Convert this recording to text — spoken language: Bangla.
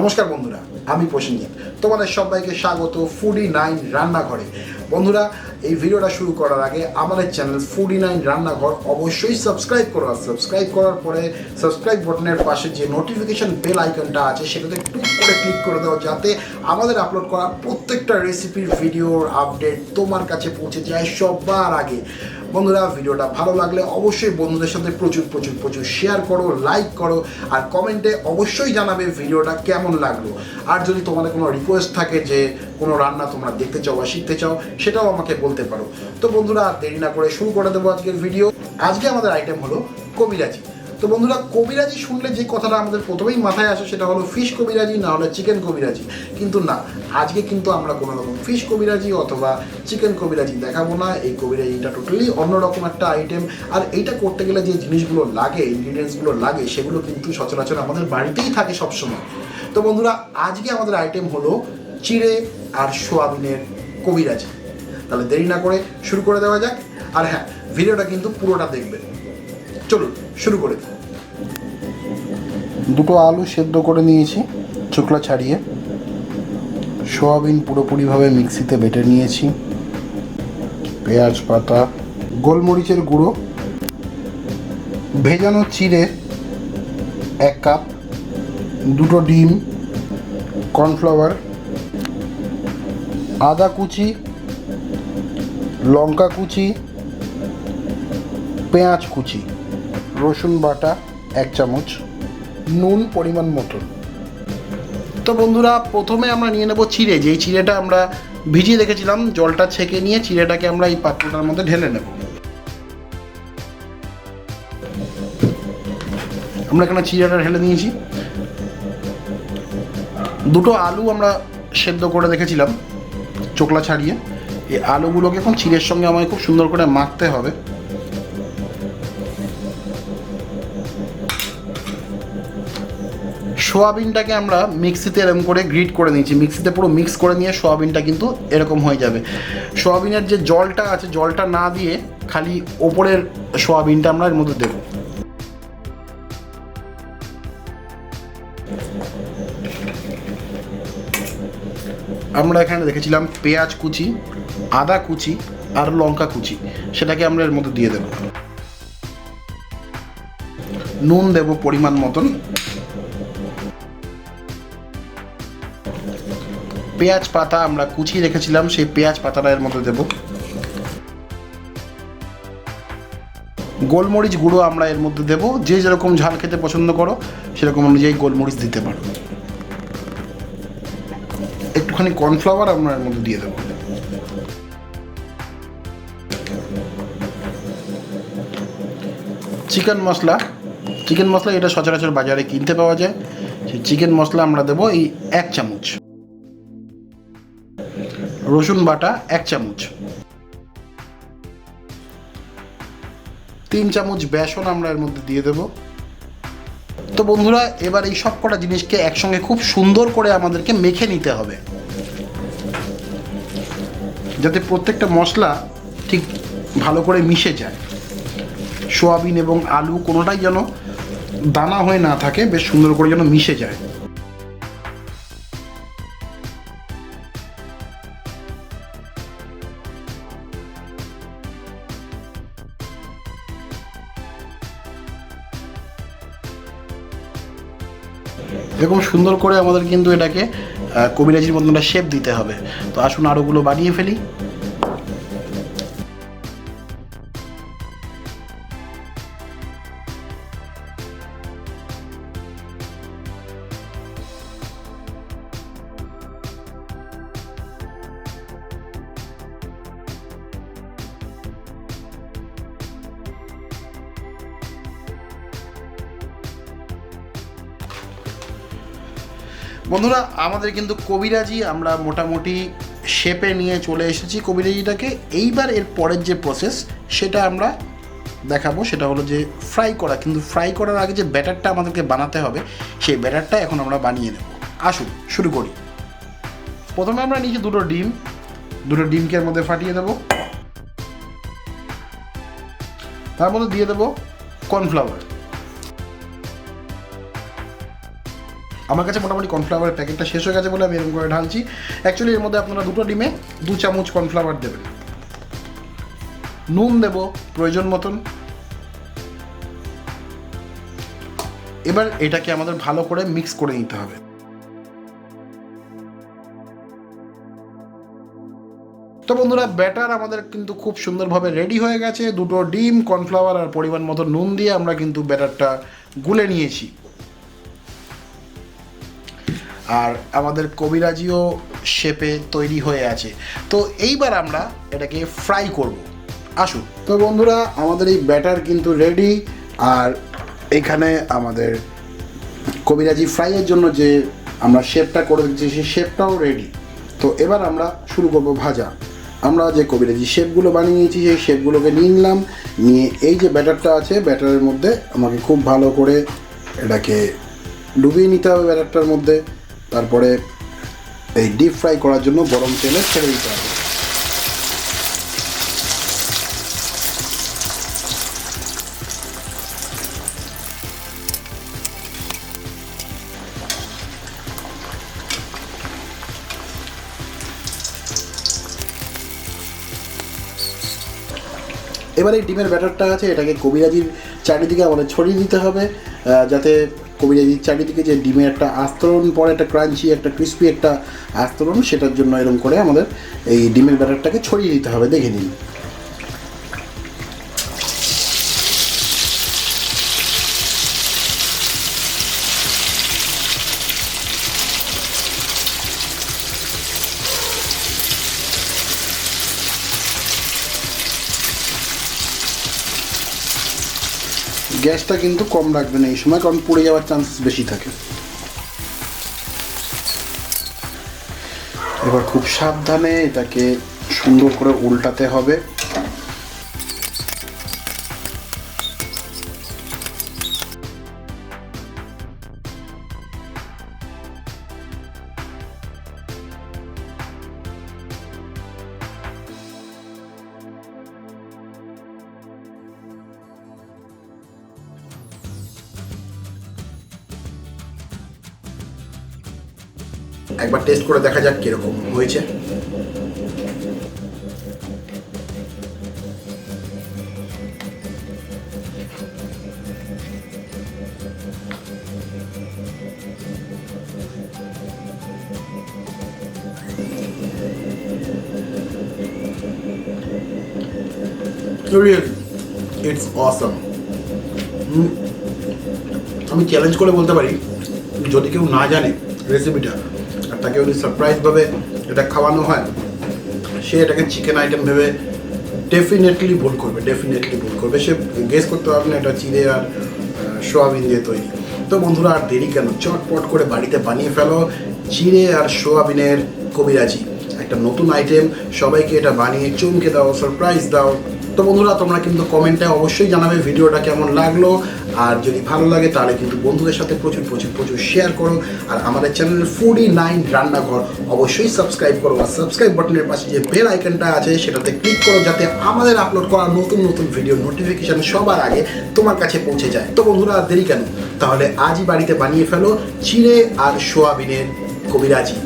নমস্কার বন্ধুরা, আমি প্রসেনজিৎ। তোমাদের সবাইকে স্বাগত ফুডি 9 রান্নাঘরে। বন্ধুরা, এই ভিডিওটা শুরু করার আগে আমাদের চ্যানেল ফুডি 9 রান্নাঘর অবশ্যই সাবস্ক্রাইব করো। আর সাবস্ক্রাইব করার পরে সাবস্ক্রাইব বাটনের পাশে যে নোটিফিকেশন বেল আইকনটা আছে সেটাতে টুক করে ক্লিক করে দাও, যাতে আমাদের আপলোড করা প্রত্যেকটা রেসিপির ভিডিওর আপডেট তোমার কাছে পৌঁছে যায় সবার আগে। বন্ধুরা, ভিডিওটা ভালো লাগলে অবশ্যই বন্ধুদের সাথে প্রচুর শেয়ার করো, লাইক করো, আর কমেন্টে অবশ্যই জানাবে ভিডিওটা কেমন লাগলো। আর যদি তোমাদের কোনো রিকোয়েস্ট থাকে যে কোনো রান্না তোমরা দেখতে চাও বা শিখতে চাও, সেটাও আমাকে বলতে পারো। তো বন্ধুরা, আর দেরি না করে শুরু করে দেবো আজকের ভিডিও। আজকে আমাদের আইটেম হলো কবিরাজি। তো বন্ধুরা, কবিরাজি শুনলে যে কথাটা আমাদের প্রথমেই মাথায় আসে সেটা হলো ফিশ কবিরাজি, না হলে চিকেন কবিরাজি। কিন্তু না, আজকে কিন্তু আমরা কোনো রকম ফিশ কবিরাজি অথবা চিকেন কবিরাজি দেখাবো না। এই কবিরাজিটা টোটালি অন্যরকম একটা আইটেম। আর এইটা করতে গেলে যে জিনিসগুলো লাগে, ইনগ্রিডিয়েন্টসগুলো লাগে, সেগুলো কিন্তু সচরাচর আমাদের বাড়িতেই থাকে সবসময়। তো বন্ধুরা, আজকে আমাদের আইটেম হলো চিড়ে আর সোয়াবিনের কবিরাজি। তাহলে দেরি না করে শুরু করে দেওয়া যাক। আর হ্যাঁ, ভিডিওটা কিন্তু পুরোটা দেখবেন। চলুন শুরু করে দিই। দুটো আলু সেদ্ধ করে নিয়েছি চোখলা ছাড়িয়ে। সোয়াবিন পুরোপুরিভাবে মিক্সিতে বেটে নিয়েছি। পেঁয়াজ পাতা, গোলমরিচের গুঁড়ো, ভেজানো চিড়ে 1 কাপ, দুটো ডিম, কর্নফ্লাওয়ার, আদা কুচি, লঙ্কা কুচি, পেঁয়াজ কুচি, রসুন বাটা 1 চামচ, নুন পরিমাণ মতো। তো বন্ধুরা, প্রথমে আমরা নিয়ে নেব চিড়ে। যেই চিড়েটা আমরা ভিজিয়ে রেখেছিলাম, জলটা ছেঁকে নিয়ে চিড়েটাকে আমরা এই পাত্রটার মধ্যে ঢেলে নেব। আমরা এখানে চিড়েটা ঢেলে নিয়েছি। দুটো আলু আমরা সেদ্ধ করে রেখেছিলাম চোখলা ছাড়িয়ে। এই আলুগুলোকে এখন চিড়ের সঙ্গে আমাকে খুব সুন্দর করে মাখতে হবে। সোয়াবিনটাকে আমরা মিক্সিতে এরকম করে গ্রিট করে নিয়েছি। মিক্সিতে পুরো মিক্স করে নিয়ে সোয়াবিনটা কিন্তু এরকম হয়ে যাবে। সোয়াবিনের যে জলটা আছে, জলটা না দিয়ে খালি ওপরের সোয়াবিনটা আমরা এর মধ্যে দেব। আমরা এখানে দেখেছিলাম পেঁয়াজ কুচি, আদা কুচি আর লঙ্কা কুচি, সেটাকে আমরা এর মধ্যে দিয়ে দেব। নুন দেব পরিমাণ মতন। পেঁয়াজ পাতা আমরা কুচিয়ে রেখেছিলাম, সেই পেঁয়াজ পাতাটা এর মধ্যে দেব। গোলমরিচ গুঁড়ো আমরা এর মধ্যে দেব। যে যেরকম ঝাল খেতে পছন্দ করো সেরকম অনুযায়ী গোলমরিচ দিতে পারো। একটুখানি কর্নফ্লাওয়ার আমরা এর মধ্যে দিয়ে দেব। চিকেন মশলা এটা সচরাচর বাজারে কিনতে পাওয়া যায়। সেই চিকেন মশলা আমরা দেব এই 1 চামচ। রসুন বাটা 1 চামচ। 3 চামচ বেসন আমরা এর মধ্যে দিয়ে দেব। তো বন্ধুরা, এবার এই সব কটা জিনিসকে একসঙ্গে খুব সুন্দর করে আমাদেরকে মেখে নিতে হবে, যাতে প্রত্যেকটা মশলা ঠিক ভালো করে মিশে যায়। সোয়াবিন এবং আলু কোনোটাই যেন দানা হয়ে না থাকে, বেশ সুন্দর করে যেন মিশে যায়। এরকম সুন্দর করে আমাদের কিন্তু এটাকে কবিরাজির মতন একটা শেপ দিতে হবে। তো আসুন আরোগুলো বানিয়ে ফেলি। বন্ধুরা, আমাদের কিন্তু কবিরাজি আমরা মোটামুটি শেপে নিয়ে চলে এসেছি কবিরাজিটাকে। এইবার এর পরের যে প্রসেস সেটা আমরা দেখাবো, সেটা হলো যে ফ্রাই করা। কিন্তু ফ্রাই করার আগে যে ব্যাটারটা আমাদেরকে বানাতে হবে, সেই ব্যাটারটা এখন আমরা বানিয়ে নেব। আসুন শুরু করি। প্রথমে আমরা নিয়েছি দুটো ডিমকে এর মধ্যে ফাটিয়ে দেবো। তার মধ্যে দিয়ে দেবো কর্নফ্লাওয়ার। আমার কাছে মোটামুটি কর্নফ্লাওয়ারের প্যাকেটটা শেষ হয়ে গেছে বলে আমি এরকম করে ঢালছি। অ্যাকচুয়ালি এর মধ্যে আপনারা 2টো ডিমে 2 চামচ কর্নফ্লাওয়ার দেবেন। নুন দেব প্রয়োজন মতন। এবার এটাকে আমাদের ভালো করে মিক্স করে নিতে হবে। তো বন্ধুরা ব্যাটার আমাদের কিন্তু খুব সুন্দরভাবে রেডি হয়ে গেছে। 2টো ডিম, কর্নফ্লাওয়ার আর পরিমাণ মতো নুন দিয়ে আমরা কিন্তু ব্যাটারটা গুলে নিয়েছি। আর আমাদের কবিরাজিও শেপে তৈরি হয়ে আছে। তো এইবার আমরা এটাকে ফ্রাই করব। আসুন। তো বন্ধুরা আমাদের এই ব্যাটার কিন্তু রেডি। আর এখানে আমাদের কবিরাজি ফ্রাইয়ের জন্য যে আমরা শেপটা করে দিচ্ছি সেই শেপটাও রেডি। তো এবার আমরা শুরু করব ভাজা। আমরা যে কবিরাজি শেপগুলো বানিয়ে নিয়েছি সেই শেপগুলোকে নিয়ে নিলাম। নিয়ে এই যে ব্যাটারটা আছে ব্যাটারের মধ্যে আমাকে খুব ভালো করে এটাকে ডুবিয়ে নিতে হবে ব্যাটারটার মধ্যে। তারপরে এই ডিপ ফ্রাই করার জন্য গরম তেলে ছেড়ে দিতে হবে। এবার এই ডিমের ব্যাটারটা আছে এটাকে কবিরাজির চারিদিকে আমাদের ছড়িয়ে দিতে হবে, যাতে কবিরাজির চারিদিকে যে ডিমের একটা আস্তরণ পরে, একটা ক্রাঞ্চি, একটা ক্রিস্পি একটা আস্তরণ, সেটার জন্য এরকম করে আমাদের এই ডিমের ব্যাটারটাকে ছড়িয়ে দিতে হবে। দেখে নিন। গ্যাসটা কিন্তু কম রাখবেন এই সময়, কারণ পুড়ে যাওয়ার চান্সেস বেশি থাকে। এবার খুব সাবধানে এটাকে সুন্দর করে উল্টাতে হবে। একবার টেস্ট করে দেখা যাক কিরকম হয়েছে। Really, it's awesome. আমি চ্যালেঞ্জ করে বলতে পারি, যদি কেউ না জানে রেসিপিটা আর তাকে যদি সারপ্রাইজভাবে এটা খাওয়ানো হয়, সে এটাকে চিকেন আইটেম ভেবে ডেফিনেটলি ভুল করবে। সে গেস করতে পারবে না এটা চিড়ে আর সোয়াবিন দিয়ে তৈরি। তো বন্ধুরা আর দেরি কেন, চটপট করে বাড়িতে বানিয়ে ফেলো চিড়ে আর সোয়াবিনের কবিরাজি, একটা নতুন আইটেম। সবাইকে এটা বানিয়ে চমকে দাও, সারপ্রাইজ দাও। তো বন্ধুরা তোমরা কিন্তু কমেন্টে অবশ্যই জানাবে ভিডিওটা কেমন লাগলো। আর যদি ভালো লাগে তাহলে কিন্তু বন্ধুদের সাথে প্রচুর শেয়ার করো। আর আমাদের চ্যানেল ফুডি9 রান্নাঘর অবশ্যই সাবস্ক্রাইব করো। আর সাবস্ক্রাইব বাটনের পাশে যে বেল আইকনটা আছে সেটাতে ক্লিক করো, যাতে আমাদের আপলোড করা নতুন ভিডিও নোটিফিকেশান সবার আগে তোমার কাছে পৌঁছে যায়। তো বন্ধুরা আর দেরি কেন, তাহলে আজই বাড়িতে বানিয়ে ফেলো চিড়ে আর সোয়াবিনের কবিরাজি।